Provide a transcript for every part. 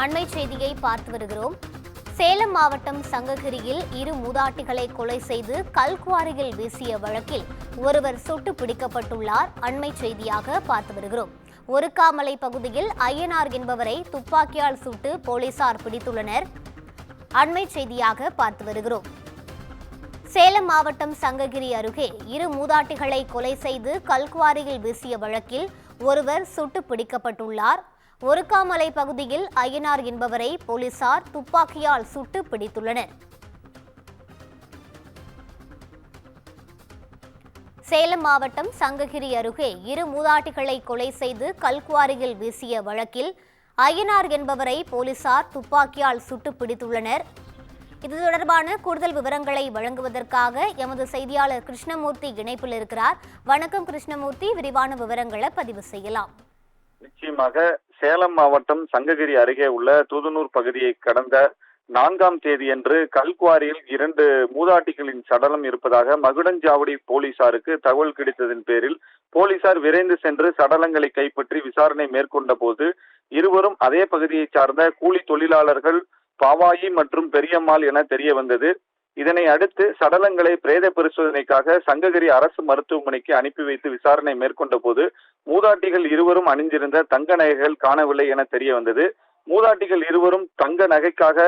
அண்மை செய்தியை பார்த்து வருகிறோம். சேலம் மாவட்டம் சங்ககிரியில் இரு மூதாட்டிகளை கொலை செய்து கல்குவாரியில் வீசிய வழக்கில் ஒருவர் சுட்டு பிடிக்கப்பட்டுள்ளார். அண்மை செய்தியாக பார்த்து வருகிறோம். ஒருக்காமலை பகுதியில் ஐயனார் என்பவரை துப்பாக்கியால் சுட்டு போலீசார் பிடித்துள்ளனர். அண்மை செய்தியாக பார்த்து வருகிறோம். சேலம் மாவட்டம் சங்ககிரி அருகே இரு மூதாட்டிகளை கொலை செய்து கல்குவாரியில் வீசிய வழக்கில் ஒருவர் சுட்டு பிடிக்கப்பட்டுள்ளார். ஒருக்காமலை பகுதியில் ஐயனார் என்பவரை போலீசார் துப்பாக்கியால் சுட்டு பிடித்துள்ளனர். சேலம் மாவட்டம் சங்ககிரி அருகே இரு மூதாட்டிகளை கொலை செய்து கல்குவாரியில் வீசிய வழக்கில் ஐயனார் என்பவரை போலீசார் துப்பாக்கியால் சுட்டு பிடித்துள்ளனர். இது தொடர்பான கூடுதல் விவரங்களை வழங்குவதற்காக எமது செய்தியாளர் கிருஷ்ணமூர்த்தி இணைப்பில் இருக்கிறார். வணக்கம் கிருஷ்ணமூர்த்தி, விரிவான விவரங்களை பதிவு செய்யலாம். நிச்சயமாக சேலம் மாவட்டம் சங்ககிரி அருகே உள்ள தூதனூர் பகுதியை கடந்த 4ஆம் தேதியன்று கல்குவாரியில் 2 மூதாட்டிகளின் சடலம் இருப்பதாக மகுடஞ்சாவடி போலீசாருக்கு தகவல் கிடைத்ததன் பேரில் போலீசார் விரைந்து சென்று சடலங்களை கைப்பற்றி விசாரணை மேற்கொண்ட போது இருவரும் அதே பகுதியை சார்ந்த கூலி தொழிலாளர்கள் பாவாயி மற்றும் பெரியம்மாள் என தெரிய வந்தது. இதனை அடுத்து சடலங்களை பிரேத பரிசோதனைக்காக சங்ககிரி அரசு மருத்துவமனைக்கு அனுப்பி வைத்து விசாரணை மேற்கொண்ட போது மூதாட்டிகள் இருவரும் அணிந்திருந்த தங்க நகைகள் காணவில்லை என தெரிய வந்தது. மூதாட்டிகள் இருவரும் தங்க நகைக்காக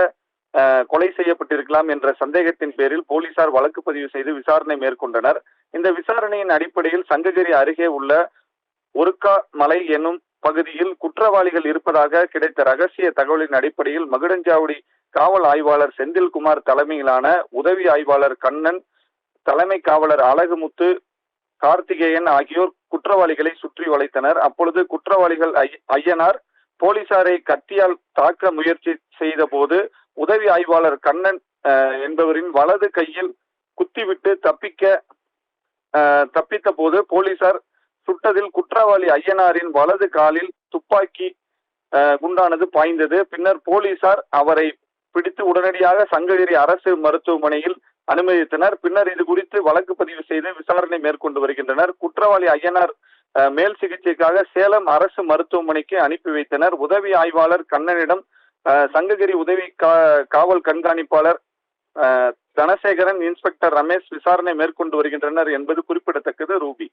கொலை செய்யப்பட்டிருக்கலாம் என்ற சந்தேகத்தின் பேரில் போலீசார் வழக்கு பதிவு செய்து விசாரணை மேற்கொண்டனர். இந்த விசாரணையின் அடிப்படையில் சங்ககிரி அருகே உள்ள ஒருக்கா மலை என்னும் பகுதியில் குற்றவாளிகள் இருப்பதாக கிடைத்த ரகசிய தகவலின் அடிப்படையில் மகுடஞ்சாவடி காவல் ஆய்வாளர் செந்தில்குமார் தலைமையிலான உதவி ஆய்வாளர் கண்ணன், தலைமை காவலர் அழகுமுத்து, கார்த்திகேயன் ஆகியோர் குற்றவாளிகளை சுற்றி வளைத்தனர். அப்பொழுது குற்றவாளிகள் ஐயனார் போலீசாரை கத்தியால் தாக்க முயற்சி செய்த போது உதவி ஆய்வாளர் கண்ணன் என்பவரின் வலது கையில் குத்திவிட்டு தப்பித்த போது போலீசார் சுட்டதில் குற்றவாளி ஐயனாரின் வலது காலில் துப்பாக்கி குண்டானது பாய்ந்தது. பின்னர் போலீசார் அவரை பிடித்து உடனடியாக சங்ககிரி அரசு மருத்துவமனையில் அனுமதித்தனர். பின்னர் இது குறித்து வழக்கு பதிவு செய்து விசாரணை மேற்கொண்டு வருகின்றனர். குற்றவாளி ஐயனார் மேல் சிகிச்சைக்காக சேலம் அரசு மருத்துவமனைக்கு அனுப்பி வைத்தனர். உதவி ஆய்வாளர் கண்ணனிடம் சங்ககிரி உதவி காவல் கண்காணிப்பாளர் தனசேகரன், இன்ஸ்பெக்டர் ரமேஷ் விசாரணை மேற்கொண்டு வருகின்றனர் என்பது குறிப்பிடத்தக்கது. ரூபி.